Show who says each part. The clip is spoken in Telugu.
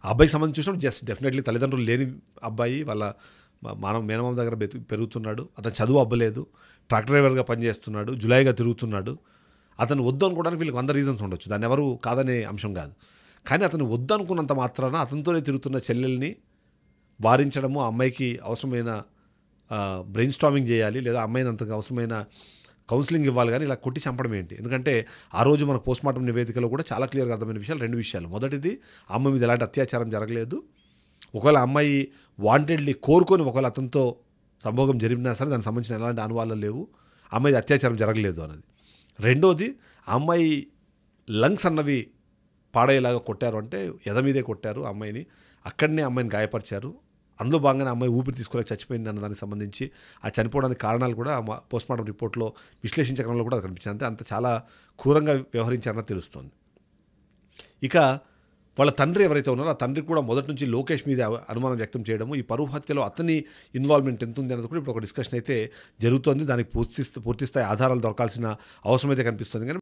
Speaker 1: ఆ అబ్బాయికి సంబంధించి చూసినప్పుడు డెఫినెట్లీ తల్లిదండ్రులు లేని అబ్బాయి వాళ్ళ మేనమామ దగ్గర పెరుగుతున్నాడు. అతను చదువు అవ్వలేదు, ట్రక్ డ్రైవర్గా పనిచేస్తున్నాడు, జులాయిగా తిరుగుతున్నాడు. అతను వద్దు అనుకోవడానికి వీళ్ళకి 100 రీజన్స్ ఉండొచ్చు, దాన్ని ఎవరు కాదనే అంశం కాదు. కానీ అతను వద్దు అనుకున్నంత మాత్రాన అతనితోనే తిరుగుతున్న చెల్లెల్ని వారించడము, ఆ అమ్మాయికి అవసరమైన బ్రెయిన్ స్టార్మింగ్ చేయాలి, లేదా అమ్మాయిని అంతకు అవసరమైన కౌన్సిలింగ్ ఇవ్వాలి, కానీ ఇలా కొట్టి చంపడం ఏంటి? ఎందుకంటే ఆ రోజు మన పోస్ట్మార్టం నివేదికలో కూడా చాలా క్లియర్గా అర్థమైన విషయాలు 2 విషయాలు. మొదటిది, ఆ అమ్మాయి మీద ఎలాంటి అత్యాచారం జరగలేదు. ఒకవేళ అమ్మాయి వాంటెడ్లీ కోరుకొని ఒకవేళ అతనితో సంభోగం జరిపినా సరే దానికి సంబంధించిన ఎలాంటి అనువాదాలు లేవు, అమ్మాయి అత్యాచారం జరగలేదు అన్నది. రెండోది, ఆ అమ్మాయి లంగ్స్ అన్నవి పాడేలాగా కొట్టారు, అంటే ఎద మీదే కొట్టారు ఆ అమ్మాయిని, అక్కడనే అమ్మాయిని గాయపరిచారు. అందులో భాగంగానే అమ్మాయి ఊపిరి తీసుకోలేక చచ్చిపోయింది అన్న దానికి సంబంధించి ఆ చనిపోవడానికి కారణాలు కూడా పోస్ట్మార్టం రిపోర్ట్లో విశ్లేషించే క్రమంలో కూడా కనిపించింది. అంత చాలా క్రూరంగా వ్యవహరించారని తెలుస్తోంది. ఇక వాళ్ళ తండ్రి ఎవరైతే ఉన్నారో ఆ తండ్రి కూడా మొదటి నుంచి లోకేష్ మీద అనుమానం వ్యక్తం చేయడము, ఈ పరువు హత్యలో అతని ఇన్వాల్వ్మెంట్ ఎంత ఉంది అన్నది కూడా ఇప్పుడు ఒక డిస్కషన్ అయితే జరుగుతోంది. దానికి పూర్తి స్థాయి ఆధారాలు దొరకాల్సిన అవసరం అయితే కనిపిస్తుంది. కానీ